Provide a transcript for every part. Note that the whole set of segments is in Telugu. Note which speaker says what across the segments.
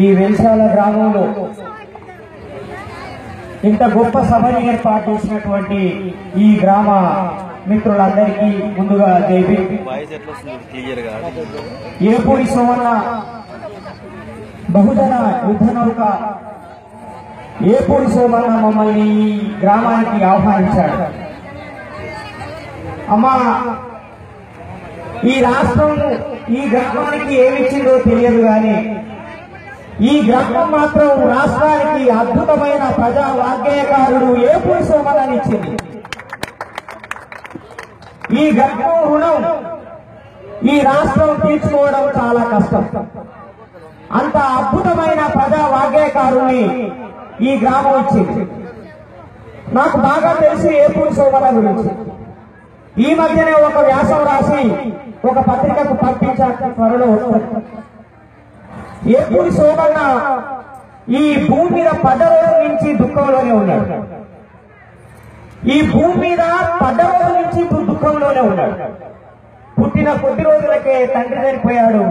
Speaker 1: ఈ వెల్సాల గ్రామంలో ఇంత గొప్ప సభని ఏర్పాటు చేసినటువంటి ఈ గ్రామ మిత్రులందరికీ ముందుగా ఏపూరి సోమన్న బహుజన యుద్ధ నౌక ఏపూరి సోమన్న మమ్మల్ని ఈ గ్రామానికి ఆహ్వానించాడు. అమ్మా, ఈ రాష్ట్రం ఈ గ్రామానికి ఏమిచ్చిందో తెలియదు కానీ ఈ గ్రామం మాత్రం రాష్ట్రానికి అద్భుతమైన ప్రజా వాగ్గేయకారుడు ఏపూరి సోమన్నని ఇచ్చింది. ఈ గ్రామం రుణం ఈ రాష్ట్రం తీర్చుకోవడం చాలా కష్టం. అంత అద్భుతమైన ప్రజా వాగ్గేయకారుని ఈ గ్రామం ఇచ్చింది. నాకు బాగా తెలిసి ఏపూరి సోమన్న గురించి ఈ మధ్యనే ఒక వ్యాసం రాసి ఒక పత్రికకు పంపించాక త్వరలో వస్తుంది. ఏపూరి సోమన్న ఈ భూమి మీద పడ్డ రోజు నుంచి దుఃఖంలోనే ఉన్నాడు. ఈ భూమి మీద పడ్డ రోజు నుంచి దుఃఖంలోనే ఉన్నాడు. పుట్టిన కొద్ది రోజులకే తండ్రి చనిపోయాడు.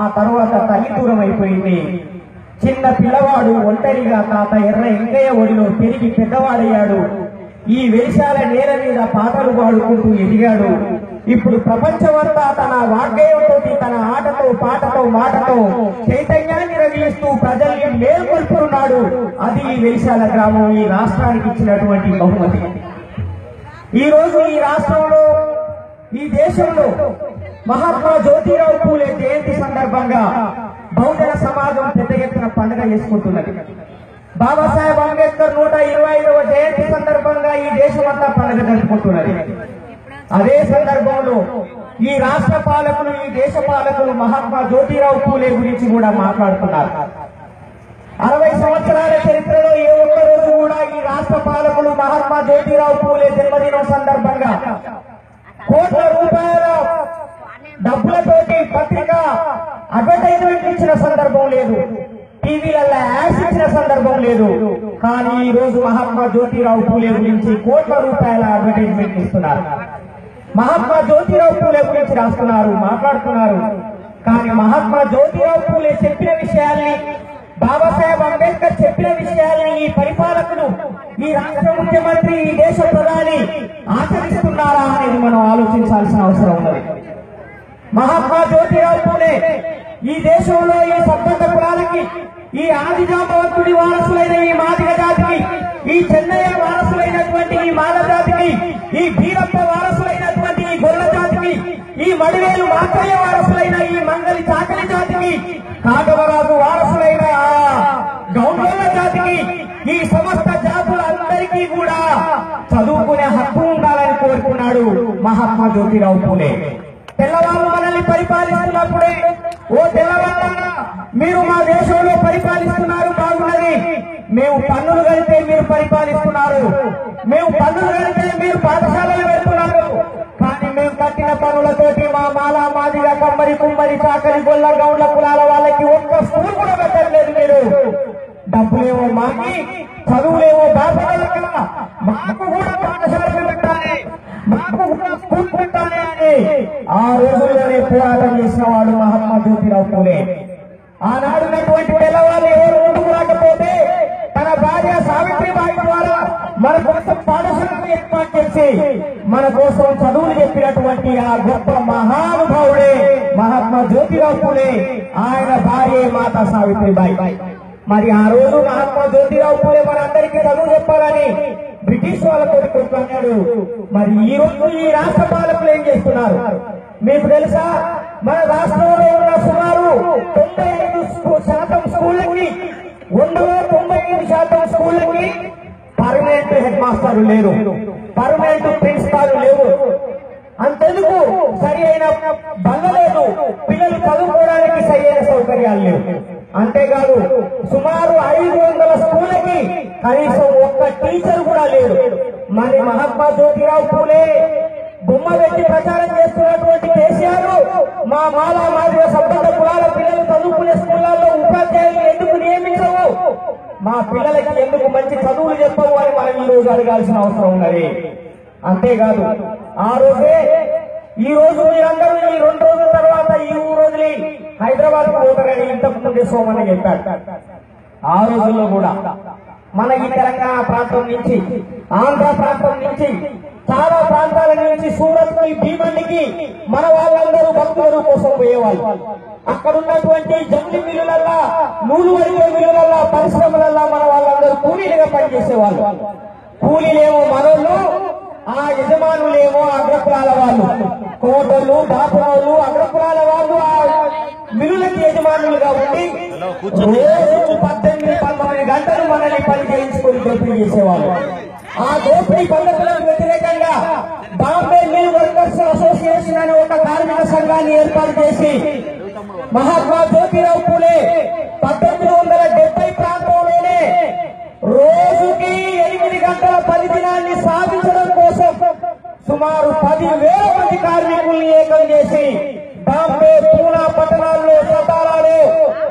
Speaker 1: ఆ తర్వాత తల్లి దూరం అయిపోయింది. చిన్న పిల్లవాడు ఒంటరిగా తాత ఎర్ర ఎంకయ్య ఒడిలో పెరిగి పెద్దవాడయ్యాడు. ఈ వెలిశాల నేల మీద పాటలు పాడుకుంటూ ఎదిగాడు. ఇప్పుడు ప్రపంచమంతా తన వాగ్గేయంతో, తన ఆటతో, పాటతో, మాటతో చైతన్యాన్ని రగిలిస్తూ ప్రజల్ని మేల్కొల్పుతున్నాడు. అది ఈ వెలిశాల గ్రామం ఈ రాష్ట్రానికి ఇచ్చినటువంటి బహుమతి. ఈ రోజు ఈ రాష్ట్రంలో, ఈ దేశంలో మహాత్మా జ్యోతిరావు పూలే జయంతి సందర్భంగా బహుజన సమాజం పెద్ద ఎత్తున పండుగ చేసుకుంటున్నది. బాబాసాహెబ్ అంబేద్కర్ 125వ జయంతి సందర్భంగా ఈ దేశమంతా పండుగ జరుపుకుంటున్నది. అదే సందర్భంలో ఈ రాష్ట్ర పాలకులు, ఈ దేశ పాలకులు మహాత్మా జ్యోతిరావు పూలే గురించి కూడా మాట్లాడుతున్నారు. 60 సంవత్సరాల చరిత్రలో ఏ ఒక్క రోజు కూడా ఈ రాష్ట్ర పాలకులు మహాత్మా జ్యోతిరావు పూలే జన్మదినం సందర్భంగా కోట్ల రూపాయల డబ్బులతోటి పత్రిక అడ్వర్టైజ్మెంట్ ఇచ్చిన సందర్భం లేదు. టీవీలలో యాడ్స్ ఇచ్చిన సందర్భం లేదు. కానీ ఈ రోజు మహాత్మా జ్యోతిరావు పూలే గురించి కోట్ల రూపాయల అడ్వర్టైజ్మెంట్ ఇస్తున్నారు. మహాత్మా జ్యోతిరావు పూలే గురించి రాస్తున్నారు, మాట్లాడుతున్నారు. కానీ మహాత్మా జ్యోతిరావు పూలే చెప్పిన విషయాల్ని, బాబాసాహెబ్ అంబేద్కర్ చెప్పిన విషయాల్ని ఈ పరిపాలకులు, ఈ రాష్ట్ర ముఖ్యమంత్రి, ఈ దేశ ప్రధాని ఆచరిస్తున్నారా అనేది మనం ఆలోచించాల్సిన అవసరం ఉన్నది. మహాత్మా జ్యోతిరావు పూలే ఈ దేశంలో ఈ సబ్బండ కులాలకి, ఈ ఆదిజాంబవంతుడి వారసులైన ఈ మాదిగ జాతికి, ఈ చెన్నయ్య వారసులైనటువంటి ఈ మాల జాతికి, ఈ భీరప్ప వారసులైనటువంటి ఈ గొర్రెల జాతికి, ఈ మడివేలు మాత్రయ్య వారసులైన ఈ మంగలి చాకలి జాతికి, కాగవరాజు వారసులైన గౌండ్ల జాతికి, ఈ సమస్త జాతులందరికీ కూడా చదువుకునే హక్కు ఉండాలని కోరుకున్నాడు మహాత్మా జ్యోతిరావు పూలే. తెల్లవాళ్ళు మనల్ని పరిపాలిస్తున్నప్పుడే, ఓ తెల్లవాళ్ళ మీరు మా దేశంలో పరిపాలిస్తున్నారు, బాగున్నది. మేము పన్నులు కడితే మీరు పరిపాలిస్తున్నారు, మేము పన్నులు కడితే మీరు పాఠశాలలు పెడుతున్నారు. కానీ మేము కట్టిన పన్నులతోటి మా మాల, మాదిగ, కమ్మరి, కుమ్మరి, చాకరి, గొల్ల, గౌండ్ల కులాల వాళ్ళకి ఒక్క స్కూల్ కూడా పెట్టలేదు. మీరు డబ్బులేమో మాకి, చదువులేమో బాధ్యత, మాకు కూడా పాఠశాలలు పెట్టాలి, మాకు కూడా స్కూల్ పెట్టాలి అని ఆ రోజుల్లోనే పోరాటం చేసిన వాడు మహాత్మా జ్యోతిరావు పూలే. ఆనాడున్నటువంటి తెల్లవాళ్ళు ఎవరు ముందుకు రాకపోతే తన భార్య సావిత్రిబాయి ద్వారా మన కోసం పాఠశాలను ఏర్పాటు చేసి మన కోసం చదువులు చెప్పినటువంటి ఆ గొప్ప మహానుభావుడే మహాత్మా జ్యోతిరావు పూలే. ఆయన భార్య మాత సావిత్రిబాయి. మరి ఆ రోజు మహాత్మా జ్యోతిరావు పూలే మనందరికీ చదువు చెప్పాలని బ్రిటిష్ వాళ్ళతో కొట్లాడాడు. మరి ఈ రోజు ఈ రాష్ట్ర పాలకులు ఏం చేస్తున్నారు మీకు తెలుసా? మన రాష్ట్రంలో ఉన్న సుమారు 95% స్కూళ్ళకి, 95% స్కూళ్ళకి పర్మనెంట్ హెడ్ మాస్టర్లు లేరు, పర్మనెంట్ ప్రిన్సిపాల్ లేవు. అంతెందుకు సరి అయిన బండ లేదు, పిల్లలు చదువుకోవడానికి సరి అయిన సౌకర్యాలు లేవు. అంతేకాదు సుమారు 500 స్కూళ్ళకి కనీసం ఒక్క టీచర్ కూడా లేడు. మరి మహాత్మా జ్యోతిరావు పూలే బొమ్మ పెట్టి ప్రచారం చేస్తున్నటువంటి కేసీఆర్ మా మాల, మాదిగ, సబ్బండ కులాల పిల్లలు చదువుకునే స్కూళ్లలో ఉపాధ్యాయులు ఎందుకు నియమించవు, మా పిల్లలకి ఎందుకు మంచి చదువులు చెప్పవు అని మనం ఈ రోజు అడగాల్సిన అవసరం ఉన్నది. అంతేకాదు ఆ రోజే ఈ రోజు మీరందరూ ఈ 2 రోజుల తర్వాత ఈ ఊరు ముందే సోమన్న చెప్పాడు. ఆ రోజుల్లో కూడా మన ఈ తెలంగాణ ప్రాంతం నుంచి, ఆంధ్ర ప్రాంతం నుంచి, చాలా ప్రాంతాల నుంచి సూరత్ భీమండికి మన వాళ్ళందరూ భక్తుల కోసం పోయేవాళ్ళు. అక్కడ ఉన్నటువంటి జౌలి మిల్లులల్లా, నూలు వరిగే మిల్లులల్లా, పరిశ్రమలల్లా మన వాళ్ళందరూ కూలీలుగా పనిచేసేవాళ్ళు. కూలీలేమో మనోళ్ళు, ఆ యజమానులేమో అగ్రకులాల వాళ్ళు. కోటలు, దాపురాలు, అగ్రకులాల వాళ్ళు ఆ మిల్లులకి యజమానులుగా ఉండి రోజు 18-19 గంటలు మనల్ని పని చేయించుకొని దోపిడీ చేసేవాళ్ళు. ఆ దోపిడీ పద్ధతులకు వ్యతిరేకంగా బాంబే మిల్ వర్కర్స్ అసోసియేషన్ అనే ఒక కార్మిక సంఘాన్ని ఏర్పాటు చేసి మహాత్మా జ్యోతిరావు పూలే 1870 ప్రాంతంలోనే రోజుకి 8 గంటల పని దినాన్ని సాధించడం కోసం సుమారు 10,000 మంది కార్మికుల్ని ఏకం చేసి బాంబే, పూనా పట్టణాల్లో, సతారాలో,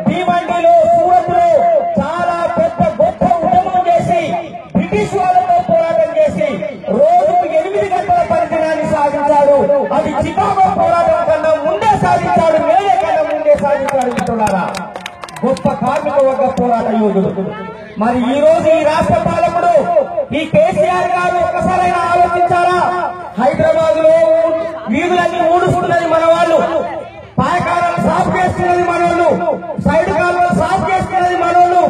Speaker 1: భీమండిలో, సూరత్ లో చాలా పెద్ద గొప్ప ఉద్యమం చేసి బ్రిటిష్ వాళ్ళతో పోరాటం చేసి రోజుకు 8 గంటల పని దినాన్ని సాధించాడు. అది చికాగో పోరాటం కన్నా ముందే సాధించాడు, మేడే కన్నా ముందే సాధించాడు. మిత్రులారా, గొప్ప కార్మిక వర్గ పోరాట యోధుడు. మరి ఈ రోజు ఈ రాష్ట్ర పాలకుడు ఈ కేసీఆర్ గారు ఒక్కసారైనా ఆలోచించారా? హైదరాబాద్ లో వీధులన్నీ ఊడుస్తున్నది మన వాళ్ళు, పాయకాలను సాఫ్ చేస్తున్నది మనోళ్ళు, సైడ్ కాలువలు సాఫ్ చేస్తున్నది మనోళ్ళు.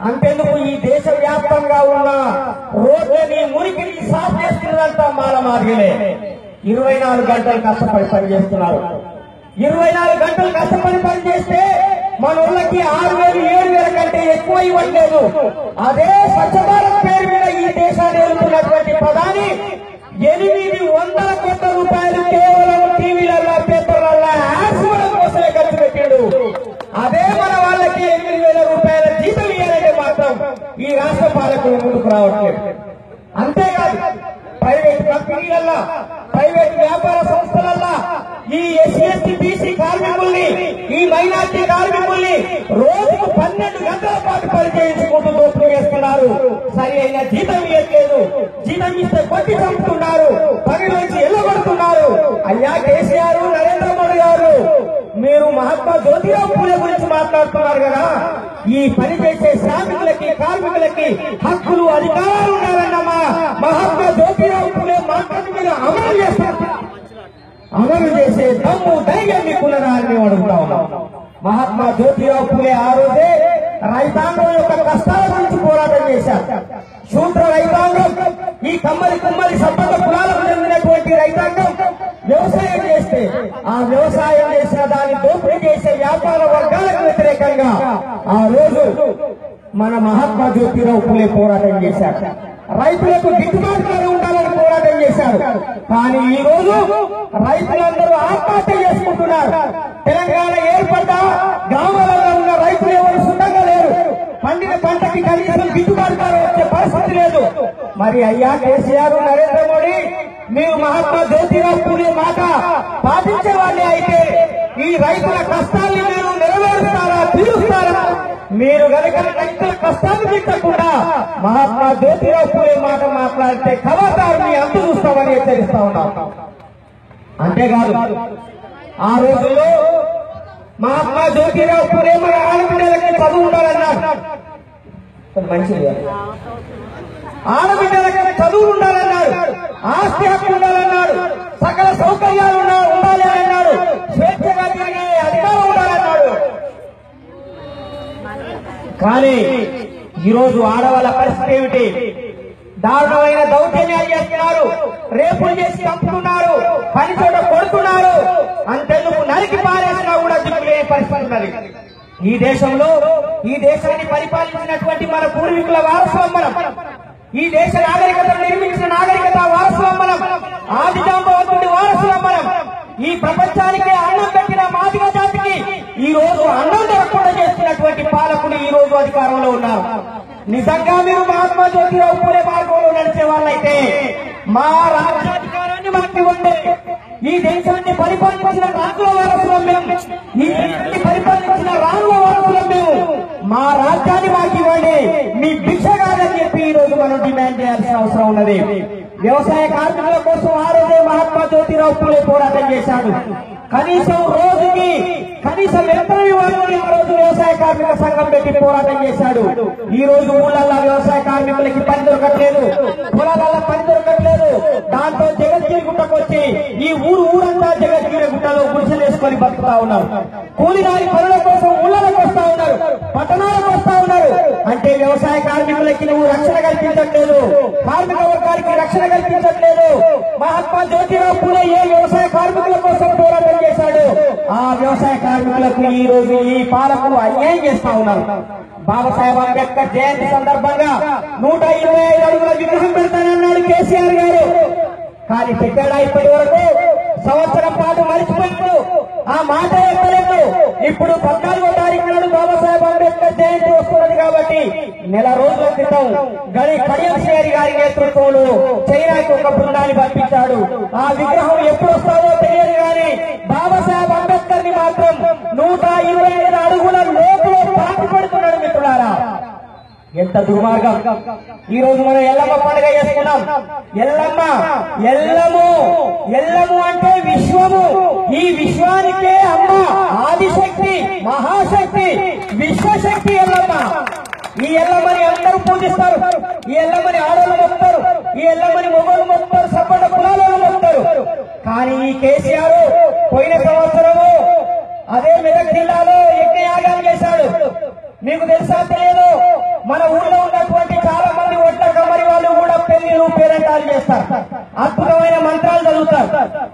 Speaker 1: అంతేందుకు ఈ దేశ వ్యాప్తంగా ఉన్న రోడ్లని, మురికిని సాఫ్ చేస్తున్నదంతా మాలమార్గలే. 24 గంటలు కష్టపడి పనిచేస్తున్నారు. 24 గంటలు కష్టపడి పనిచేస్తే మన ఊళ్ళకి 6,000-7,000 కంటే ఎక్కువ ఇవ్వట్లేదు. అదే స్వచ్ఛ భారత్ పేరు మీద ఈ దేశాన్ని వెళ్తున్నటువంటి ప్రధాని 800 కోట్ల రూపాయలు కేవలం టీవీలలో, పేపర్లలో యాడ్స్ కోసమే ఖర్చు పెట్టాడు. అదే మన వాళ్ళకి 8,000 రూపాయల జీతం ఇవ్వాలంటే మాత్రం ఈ రాష్ట్ర పాలకులు ముందుకు రావట్లేదు. అంతేకాదు, ప్రైవేట్ కంపెనీలల్లా, ప్రైవేట్ వ్యాపార సంస్థలల్లా ఈ ఎస్సీ, ఎస్టీ, బీసీ కార్మికుల్ని, ఈ మైనార్టీ కార్మికుల్ని రోజుకు 12 గంటల పాటు పనిచేయించుకుంటూ దోపిడీ చేస్తున్నారు. సరి అయిన జీతం ఇవ్వట్లేదు. జీతం ఇస్తే కొట్టి చంపుతున్నారు, పనిలోంచి ఎల్లగొడుతున్నారు. అయ్యా కేసీఆర్, నరేంద్ర మోడీ గారు, మీరు మహాత్మా జ్యోతిరావు పూలే గురించి మాట్లాడుతున్నారు కదా, ఈ పని చేసే శ్రామికులకి, కార్మికులకి హక్కులు, అధికారాలు ఉన్నారన్నమా మహాత్మా జ్యోతిరావు పూలే మాట్లాడి మీరు అమలు చేసే దమ్ము, ధైర్యం మీకున్నదా అని మేము అడుగుతా ఉన్నాం. మహాత్మా జ్యోతిరావు పూలే ఆ రోజే రైతాంగం యొక్క కష్టాల గురించి పోరాటం చేశారు. శూద్ర రైతాంగం, ఈ కమ్మలి కుమ్మలి సంపద కులాలకు చెందినటువంటి రైతాంగం వ్యవసాయం చేస్తే ఆ వ్యవసాయం చేసిన దాన్ని దోపిడీ చేసే వ్యాపార వర్గాలకు వ్యతిరేకంగా ఆ రోజు మన మహాత్మా జ్యోతిరావు పూలే పోరాటం చేశారు. రైతులకు గిట్టుబాటు ధర ఉండాలని పోరాటం చేశారు. కానీ ఈ రోజు రైతులందరూ ఆత్మహత్య చేసుకుంటున్నారు. తెలంగాణ ఏర్పడ్డ గ్రామాలలో ఉన్న రైతులు ఎవరు సుఖంగా లేరు. పండిన పంటకి కనీసం గిట్టుబాటు ధర వచ్చే పరిస్థితి లేదు. మరి అయ్యా కేసీఆర్, నరేంద్ర మోడీ, మీరు మహాత్మా జ్యోతిరావు పూలే మాట పాటించే వాళ్ళే అయితే ఈ రైతుల కష్టాన్ని మీరు నెరవేరుస్తారా, తీరుస్తారా? మీరు గనక రైతుల కష్టాన్ని తీర్చకుండా మహాత్మా జ్యోతిరావు పూలే మాట మాట్లాడితే ఖబర్దారు మీ అంతు చూస్తామని హెచ్చరిస్తా ఉన్నాం. అంతేకాదు, ఆ రోజుల్లో మహాత్మా జ్యోతిరావు పూలే మన ఆడబిడ్డలకి చదువు ఉండాలన్నాడు. మంచిది, ఆడబిడ్డలకి చదువు ఉండాలన్నాడు, ఆస్తి హక్కు ఉండాలన్నాడు, సకల సౌకర్యాలు ఉండాలి అన్నాడు, స్వేచ్ఛగా తిరిగే అధికారం ఉండాలన్నాడు. కానీ ఈరోజు ఆడవాళ్ళ పరిస్థితి ఏమిటి? దారుణమైన దౌర్జన్యాలు చేస్తున్నారు, రేపులు చేసి చంపుతున్నారు, పని చోట కొడుతున్నారు. అంతెందుకు నరికి పారేసినా కూడా దిక్కులేని పరిస్థితి ఉన్నది. ఈ దేశంలో ఈ దేశాన్ని పరిపాలించినటువంటి మన పూర్వీకుల వారసులం మనం. ఈ దేశ నాగరికతను నిర్మించిన నాగరికత వారసులం మనం. ఆది జాంబవంతుడి వారసులం మనం. ఈ ప్రపంచానికి అన్నం పెట్టిన మాదిగ జాతికి ఈ రోజు అన్నం దొరకకుండా చేస్తున్నటువంటి పాలకులు ఈ రోజు అధికారంలో ఉన్నారు. నిజంగా మీరు మహాత్మా జ్యోతిరావు పూలే మార్గంలో నడిచే వాళ్ళైతే మా రాజ్యాధికారాన్ని మనకి ఉండే, ఈ దేశాన్ని పరిపాలించిన రాజుల వారసులం మేము, ఈ దేశాన్ని పరిపాలించిన రాజుల వారసులం మేము. మా రాజ్యాన్ని మాకు ఇవ్వండి, మీ భిక్ష కాదని చెప్పి ఈ రోజు మనం డిమాండ్ చేయాల్సిన అవసరం ఉన్నది. వ్యవసాయ కార్మికుల కోసం ఆ రోజే మహాత్మా జ్యోతిరావు పూలే పోరాటం చేశాడు. కనీసం రోజుకి కనీసం ఎంత ఇవ్వాలని ఆ రోజు వ్యవసాయ కార్మికులు సంఘం పెట్టి పోరాటం చేశాడు. ఈ రోజు ఊళ్ళల్లో వ్యవసాయ కార్మికులకి పని దొరకట్లేదు, పొలాలలో పని దొరకట్లేదు. దాంతో జగద్గిరి గుట్టకు వచ్చి ఈ ఊరంతా జగద్గిరి గుట్టలో గుడిసెలు వేసుకొని బతుకుతా ఉన్నారు. కూలినారి పనుల కోసం ఊళ్ళలోకి వస్తా ఉన్నారు, పట్టణాలకు వస్తా ఉన్నారు. అంటే వ్యవసాయ కార్మికులకి నువ్వు రక్షణ కల్పించట్లేదు, కార్మిక వర్గానికి రక్షణ కల్పించట్లేదు. మహాత్మా జ్యోతిరావు పూలే ఏ వ్యవసాయ కార్మికుల కోసం పోరాటం చేశాడు, ఆ వ్యవసాయ కార్మికులకు ఈ రోజు ఈ పాలకులు అన్యాయం చేస్తా ఉన్నారు. బాబాసాహెబ్ అంబేద్కర్ జయంతి సందర్భంగా 125 అడుగుల విగ్రహం పెడతానన్నాడు కేసీఆర్ గారు. కానీ పెట్టాడా ఇప్పటి వరకు? సంవత్సరం పాటు మరిచిపోయాడు, ఆ మాట ఎక్కలేదు. ఇప్పుడు 14వ తారీఖు నాడు బాబాసాహెబ్ అంబేద్కర్ జయంతి వస్తున్నది కాబట్టి నెల రోజుల క్రితం కడియం శ్రీ గారి నేతృత్వంలో చైనాకి ఒక బృందాన్ని పంపించాడు. ఆ విగ్రహం ఎప్పుడు వస్తావో తెలియదు కానీ బాబాసాహెబ్ అంబేద్కర్ ని మాత్రం 125 అడుగుల లోపల పాటి పడుతున్నాడు. మిత్రులారా, ఎంత దుర్మార్గం! ఈ రోజు మనం ఎల్లమ్మ పండుగ చేసుకున్నాం. ఎల్లము అంటే విశ్వము. ఈ విశ్వానికే అమ్మ, ఆదిశక్తి, మహాశక్తి, విశ్వశక్తి ఎల్లమ్మ. ఈ ఎల్లమ్మని అందరూ పూజిస్తారు. ఈ ఎల్లమ్మని ఆడోళ్ళు మొక్కుతారు, ఈ ఎల్లమ్మని మొగోళ్ళు మొక్కుతారు, సపట కులాలను మొక్కుతారు. కానీ ఈ కేసీఆర్ పోయిన సంవత్సరము అదే మెదక్ జిల్లాలో యజ్ఞయాగాలు చేశాడు. మీకు తెలుసా తెలియదు, మన ఊళ్ళో ఉన్నటువంటి చాలా మంది ఒట్ట కమ్మరి వాళ్ళు కూడా పెళ్లిళ్ళు పేరంటాలు చేస్తారు, అద్భుతమైన మంత్రాలు చదువుతారు.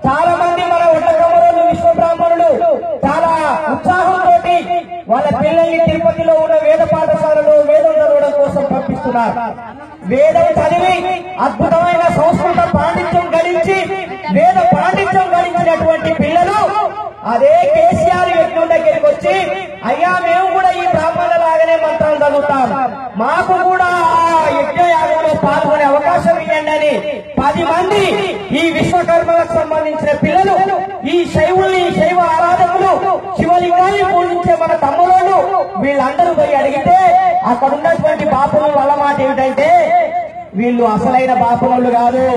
Speaker 1: చాలా మంది మన ఒట్ట కమ్మరులు, విశ్వ బ్రాహ్మణులు చాలా ఉత్సాహంతో వాళ్ళ పిల్లల్ని తిరుపతిలో ఉన్న వేద పాఠశాలలో వేదం చదవడం కోసం పంపిస్తున్నారు. వేదం చదివి అద్భుతమైన సంస్కృత పాండిత్యం గడించి వేద పాండిత్యం గడించినటువంటి పిల్లలు అదే కేసీఆర్ యజ్ఞం దగ్గరికి వచ్చి, అయ్యా మేము కూడా ఈ బ్రాహ్మణుల లాగానే మంత్రాలు చదువుతాం, మాకు కూడా ఆ యజ్ఞయాగంలో పాల్గొనే అవకాశం ఇవ్వండి అని 10 మంది ఈ విశ్వకర్మలకు సంబంధించిన పిల్లలు, ఈ శైవుల్ని, శైవ ఆరాధకులు, శివలింగాన్ని పూజించే మన తమ్ముళ్ళు వీళ్ళందరూ పోయి అడిగితే అక్కడ ఉన్నటువంటి బాపులు వాళ్ళ మాట ఏమిటంటే, వీళ్ళు అసలైన బాపులు కాదు,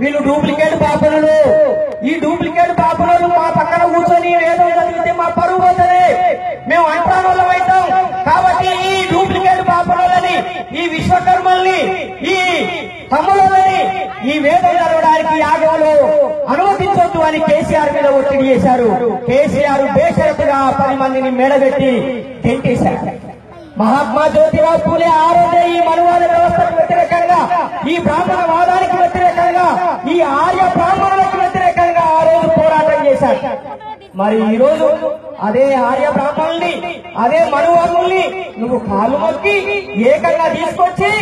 Speaker 1: వీళ్ళు డూప్లికేట్ బాపులు. ఈ డూప్లికేట్ బాపులు మా పక్కన కూర్చొని వేదం చదివితే మా పరువు పోతుంది, మేము అంటానోళ్ళం అవుతాం. కాబట్టి ఈ డూప్లికేట్ బాపులని, ఈ విశ్వకర్మల్ని, ఈ తమ్ములని ఈ వేదం చదవడానికి యాగంలో అనుమతించొద్దు అని కేసీఆర్ మీద ఒత్తిడి చేశారు. కేసీఆర్ బేషరతుగా 10 మందిని మేడబెట్టి గెంటేశారు. మహాత్మా జ్యోతిరావు పూలే ఆ రోజే ఈ మనువాద వ్యవస్థకు వ్యతిరేకంగా, ఈ బ్రాహ్మణ వాదానికి వ్యతిరేకంగా, ఈ ఆర్య బ్రాహ్మణులకు వ్యతిరేకంగా ఆ రోజు పోరాటం చేశారు. మరి ఈ రోజు అదే ఆర్య బ్రాహ్మణుల్ని, అదే మనువాదుల్ని నువ్వు కాలు మొక్కి ఏకంగా తీసుకొచ్చి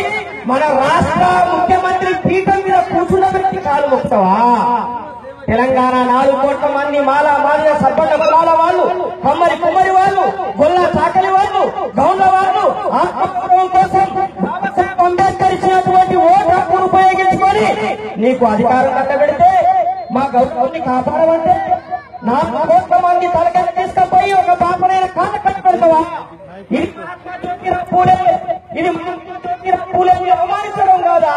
Speaker 1: మన రాష్ట్ర ముఖ్యమంత్రి పీఠం మీద కూర్చున్నబెట్టి కాలు మొక్కుతావా? తెలంగాణ 4 కోట్ల మంది మాదిగ సబ్బట కులాల వాళ్ళు, కమ్మరి కుమ్మరి వాళ్ళు, గొల్ల చాకలి వాళ్ళు, గౌండ్ల వాళ్ళు ఆత్మగౌరవం కోసం బాబాసాహెబ్ అంబేద్కర్ ఇచ్చినటువంటి ఓటు హక్కును ఉపయోగించుకొని నీకు అధికారం కట్టబెడితే మా గౌరవాన్ని కాపాడమంటే 4 కోట్ల మంది తలకెళ్ళి తీసుకుపోయి ఒక పాపనైన కాళ్ళ కట్టబెడతావా? ఇది మహాత్మా జ్యోతిరావు పూలే, ఇది మహాత్మా జ్యోతిరావు పూలేని అవమానించడం కాదా?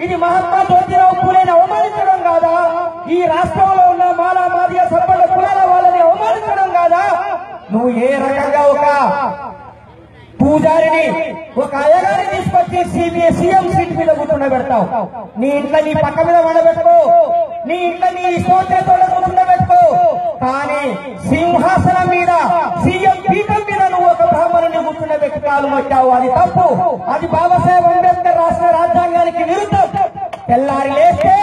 Speaker 1: ఇది మహాత్మా జ్యోతిరావు పూలేని అవమానించడం కాదా? ఈ రాష్ట్రంలో ఉన్న మాదిగ సబ్బల కులాల వాళ్ళని అవమానించడం కాదా? నువ్వు ఏ రకంగా ఒక పూజారిని, ఒక అయ్యగారిని తీసుకొచ్చి సీఎం సీట్ మీద కూర్చుండబెడతావు? నీ ఇంట్లో నీ పక్క మీద వండబెట్టుకో, నీ ఇంట్లో నీ సోదరితో కూర్చుండబెట్టుకో, కానీ సింహాసనం మీద, సీఎం పీఠం మీద నువ్వు ఒక బ్రాహ్మణుని కూర్చుండబెట్టి కాలు మొక్కావు. అది తప్పు. అది బాబాసాహెబ్ అంబేద్కర్ రాసిన రాజ్యాంగానికి విరుద్ధం. తెల్లారి లేస్తే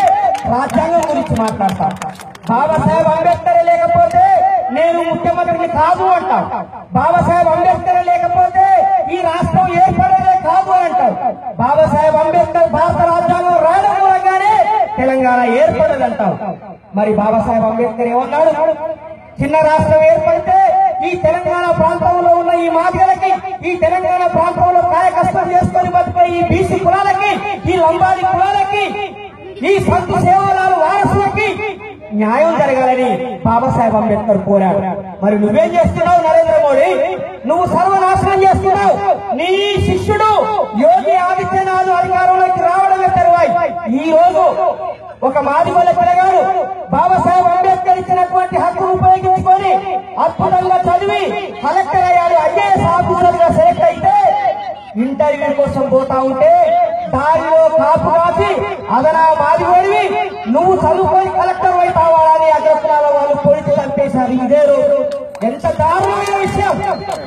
Speaker 1: రాజ్యాంగం గురించి మాట్లాడతాం. బాబాసాహెబ్ అంబేద్కర్ లేకపోతే నేను ముఖ్యమంత్రిని కాదు అంటాం. బాబాసాహెబ్ అంబేద్కర్ లేకపోతే ఈ రాష్ట్రం ఏర్పడేదే కాదు అంటాం. బాబాసాహెబ్ అంబేద్కర్ భారత రాజ్యాంగం రాయడం మూలంగానే తెలంగాణ ఏర్పడదంటాం. మరి బాబాసాహెబ్ అంబేద్కర్ ఏమన్నాడు? చిన్న రాష్ట్రం ఏర్పడితే ఈ తెలంగాణ ప్రాంతంలో ఉన్న ఈ మాదిగలకి, ఈ తెలంగాణ ప్రాంతంలో కాయ కష్టం చేసుకొని బతికే ఈ బీసీ కులాలకి, ఈ లంబాడి కులాలకి, ఈ సంతు సేవలాలు వారసులకి న్యాయం జరగాలని బాబాసాహెబ్ అంబేద్కర్ కోరాడు. మరి నువ్వేం చేస్తున్నావు నరేంద్ర మోడీ? నువ్వు సర్వనాశనం చేస్తున్నావు. నీ శిష్యుడు యోగి ఆదిత్యనాథ్ అధికారంలోకి రావడమే తరువాయి ఈ రోజు ఒక మాదిగోళ్ళ పిల్లగాడు బాబాసాహెబ్ అంబేద్కర్ ఇచ్చినటువంటి హక్కును ఉపయోగించుకొని అద్భుతంగా చదివి కలెక్టర్ అయ్యాడు, ఐఏఎస్ ఆఫీసర్ గా ఇంటర్వ్యూ కోసం పోతా ఉంటే దారిలో కాపు కాసి అదనా మాదిగోడివి నువ్వు చదువుకొని కలెక్టర్ అవుతావా అని అగ్రకులాల వాళ్ళు పొడిచి చంపేశారు. ఇదే రోజు ఎంత దారుణమైన విషయం.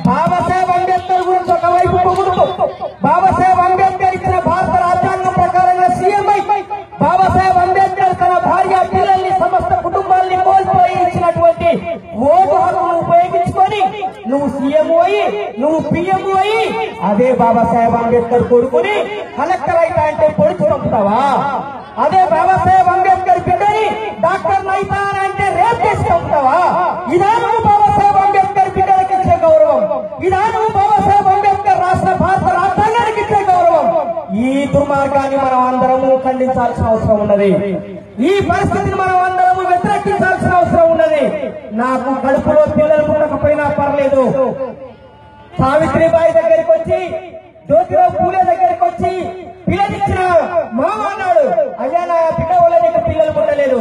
Speaker 1: బాబాసాహెబ్ అంబేద్కర్ గురించి ఒకవైపు పొగుడుతూ బాబాసాహెబ్ అంబేద్కర్ ఇచ్చిన భారత రాజ్యాంగం ప్రకారంగా సీఎం అయి బాబాసాహెబ్ అంబేద్కర్ తన భార్య పిల్లల్ని సమస్త కుటుంబాల్ని కోల్పోయి ఇచ్చినటువంటి ఓటు హక్కును ఉపయోగించుకొని నువ్వు సీఎం అయి నువ్వు పిఎం అయి అదే బాబాసాహెబ్ అంబేద్కర్ కొడుకుని కలెక్టర్ అయితే అంటే పొడిచి పంపుతావా? అదే బాబాసాహెబ్ అంబేద్కర్ బిడ్డని డాక్టర్ నైతా అంటే రేప్ చేసి పంపుతావా? ఇదా నువ్వు బాబాసాహెబ్ అంబేద్కర్ బిడ్డలకు ఇచ్చే గౌరవం? ఇదా నువ్వు బాబాసాహెబ్ అంబేద్కర్ రాష్ట్ర భారత రాజ్యాంగానికి ఇచ్చే గౌరవం? ఈ దుర్మార్గాన్ని మనం అందరము ఖండించాల్సిన అవసరం ఉన్నది. ఈ పరిస్థితిని మనం అందరము వ్యతిరేకించాల్సిన అవసరం ఉన్నది. నాకు కడుపులో పిల్లలు పుట్టకపోయినా పర్లేదు, సావిత్రిబాయి దగ్గరికి వచ్చి జ్యోతిరావు పూలే దగ్గరికి వచ్చి పిల్లనిచ్చిన మామ అన్నాడు, అయ్యా నా బిడ్డ వల్ల నీకు పిల్లలు పుట్టలేదు,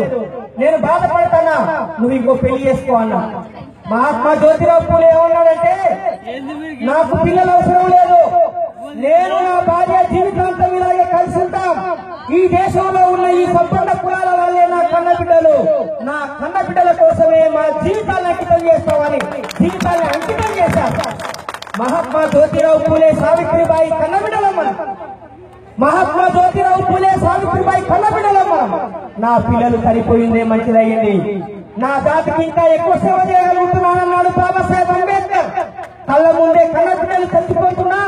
Speaker 1: నేను బాధపడతానా, నువ్వు ఇంకో పెళ్లి చేసుకో అన్నా. మహాత్మా జ్యోతిరావు పూలే ఏమన్నాడంటే నాకు పిల్లలు అవసరం లేదు, నేను నా భార్య జీవితాంతం ఇలాగే కలిసి ఉంటాం, ఈ దేశంలో ఉన్న ఈ సంపన్న కులాల వాళ్ళే నా కన్న బిడ్డలు, నా కన్న బిడ్డల కోసమే మా జీవితాన్ని అంకితం చేస్తామని జీవితాన్ని అంకితం చేశారు. మహాత్మా జ్యోతిరావు పూలే సావిత్రిబాయి కన్నబిడ్డలమ్మ, మహాత్మా జ్యోతిరావు పూలే సావిత్రిబాయి కన్నబిడ్డలమ్మ. నా పిల్లలు సరిపోయిందే మంచిదయ్యింది, నా జాతికి ఇంకా ఎక్కువ సేవ చేయగలుగుతున్నానన్నాడు బాబాసాహెబ్ అంబేద్కర్. కళ్ళ ముందే కన్న బిడ్డలు చచ్చిపోతున్నా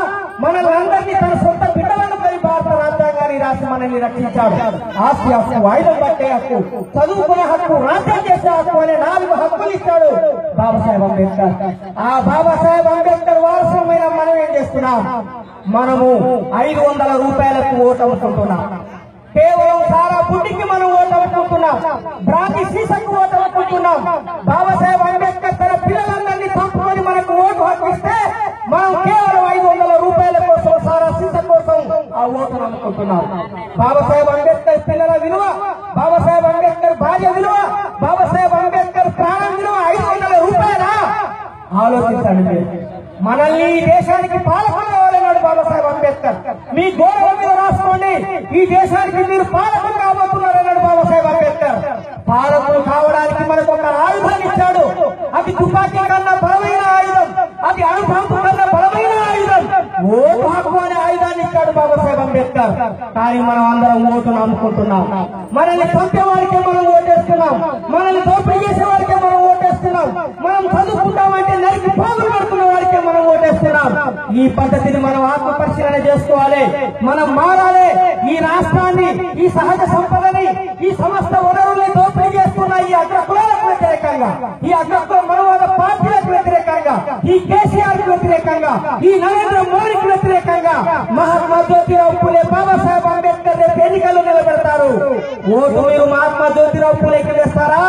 Speaker 1: మనల్ని అందరినీ తన సొంత బిడ్డలను పై భారత రాజ్యాంగాన్ని రాసి మనల్ని రక్షించాడు. ఆస్తి హక్కు, ఆయుధం పట్టే హక్కు, చదువుకునే హక్కు, రాజ్యం చేసే హక్కు అనే 4 హక్కులు ఇచ్చాడు బాబాసాహెబ్ అంబేద్కర్. ఆ బాబాసాహెబ్ అంబేద్కర్ వారసమైన మనం ఏం చేస్తున్నాం? మనము 500 రూపాయలకు ఓటు అమ్ముకుంటున్నాం, కేవలం సారా బుడ్డికి మనం ఓటు అమ్ముకుంటున్నాం, బ్రాంతి సీసకు ఓటు అమ్ముకుంటున్నాం. బాబాసాహెబ్ అంబేద్కర్ తన పిల్లలందరినీ చంపుకొని మనకు ఓటు హక్కు ఇస్తే మనం కేవలం 500 రూపాయల కోసం సారా సీస కోసం ఆ ఓటును అమ్ముకుంటున్నాం. బాబాసాహెబ్ అంబేద్కర్ పిల్లల విలువ, బాబాసాహెబ్ అంబేద్కర్ భార్య విలువ, బాబాసాహెబ్ అంబేద్కర్ ప్రాణం విలువ 500 రూపాయలా? ఆలోచించండి. మనల్ని ఈ దేశానికి పాలకులు కావాలన్నాడు బాబాసాహెబ్ అంబేద్కర్. మీ గౌరవం మీద రాసుకోండి, ఈ దేశానికి మీరు పాలకులు కాబోతున్నారన్నాడు బాబాసాహెబ్ అంబేద్కర్. పాలకులు కావడానికి మనకు ఒక ఆయుధాన్ని ఇచ్చాడు, అది తుపాకీ కన్నా బలమైన ఆయుధం, అది అణుబాంబు కన్నా బలమైన ఆయుధం, ఓటు హక్కు అనే ఆయుధాన్ని ఇచ్చాడు బాబాసాహెబ్ అంబేద్కర్. కానీ మనం అందరం ఓటును అమ్ముకుంటున్నాం, మనల్ని చంపే వారికే మనం ఓటేస్తున్నాం, మనల్ని దోపిడీ చేసే వారికే మనం ఓటేస్తున్నాం, మనం చదువుకుంటామంటే నరికి పోగులు పడుతున్న వారికే మనం ఓటేస్తున్నాం. ఈ పద్ధతిని మనం ఆత్మ పరిశీలన చేసుకోవాలి, మనం మారాలి. ఈ రాష్ట్రాన్ని, ఈ సహజ సంపదని, ఈ సమస్త వనరుల్ని దోపిడీ చేస్తున్న ఈ అగ్రకులాలకు వ్యతిరేకంగా, ఈ అగ్రకుల మనవాద పార్టీలకు వ్యతిరేకంగా, ఈ కేసీఆర్ కు వ్యతిరేకంగా, ఈ నరేంద్ర మోడీకి వ్యతిరేకంగా మహాత్మా జ్యోతిరావు పూలే బాబాసాహెబ్ అంబేద్కర్ రేపు ఎన్నికలు నిలబెడతారు. ఓటు మీరు మహాత్మా జ్యోతిరావు పూలేకి వేస్తారా,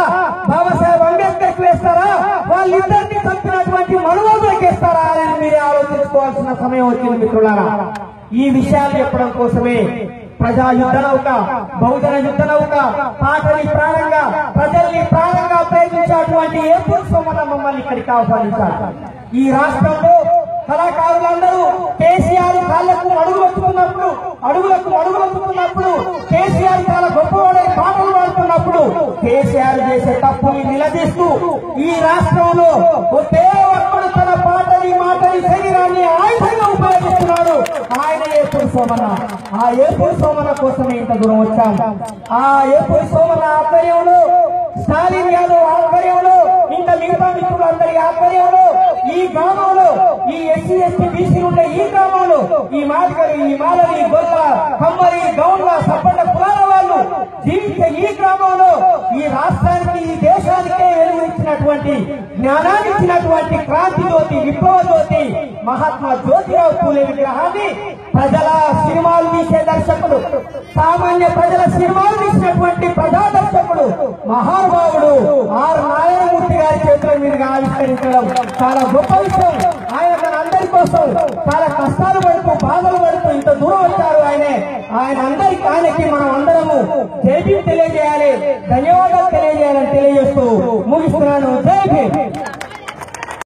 Speaker 1: బాబాసాహెబ్ అంబేద్కర్ కి వేస్తారా, వాళ్ళిద్దరినీ చంపినటువంటి మనవాదులకు వేస్తారా అని మీరే ఆలోచించుకోవాల్సిన సమయం వచ్చింది మిత్రులారా. ఈ విషయాలు చెప్పడం కోసమే ప్రజా యుద్ధ నౌక, బహుజన యుద్ధ నౌక, పాటని ప్రాణంగా, ప్రజల్ని ప్రాణంగా ప్రయత్నించేటువంటి ఏపూరు సోమన్న మమ్మల్ని ఇక్కడికి ఆహ్వానించారు. ఈ రాష్ట్రంలో కళాకారులందరూ కేసీఆర్ కాళ్లకు అడుగులకు అడుగులొచ్చుకున్నప్పుడు కేసీఆర్ చాలా గొప్పవాడే పాటలు పాడుతున్నప్పుడు కేసీఆర్ చేసే తప్పుని నిలదీస్తూ ఈ రాష్ట్రంలో ఒకే ఒక్కడు తన పాటని మాటని శరీరాన్ని ఆయుధంగా ఉపయోగిస్తున్నాడు. ఆయన ఏపూరు సోమన్న. ఆ ఏపూరు సోమన్న కోసమే ఇంత దూరం వచ్చాం. ఆ ఏపూరు సోమన్న ఆధ్వర్యంలో, స్టాలిన్ యాదవ్ ఆధ్వర్యంలో, ఇంకా మిగతా మిత్రులందరి ఆధ్వర్యంలో ఈ గ్రామంలో, ఈ ఎస్సీ ఎస్టీ బీసీ ఉండే ఈ గ్రామంలో, ఈ మాదిగలు, ఈ మాలలి, గొల్ల, కమ్మరి, గౌండ్ల, సప్పట కులాల వాళ్ళు జీవించే ఈ గ్రామంలో ఈ రాష్ట్రానికి, ఈ దేశానికే వెలుగునిచ్చినటువంటి, జ్ఞానాన్ని ఇచ్చినటువంటి క్రాంతి జ్యోతి, విప్లవ జ్యోతి మహాత్మా జ్యోతిరావు పూలే విగ్రహాన్ని ప్రజల సినిమాలు తీసే దర్శకుడు, సామాన్య ప్రజల సినిమాలు తీసినటువంటి ప్రజా దర్శకుడు, మహానుభావుడు ఆర్ నారాయణమూర్తి గారి చేతుల మీదుగా ఆవిష్కరించడం చాలా గొప్ప విషయం. ఆయన తన అందరి కోసం చాలా కష్టాలు పడుతూ, బాధలు పడుతూ ఇంత దూరం వచ్చారు. ఆయనకి మనం అందరము జై భీమ్ తెలియజేయాలి, ధన్యవాదాలు తెలియజేయాలని తెలియజేస్తూ ముగిస్తున్నాను. జై భీమ్.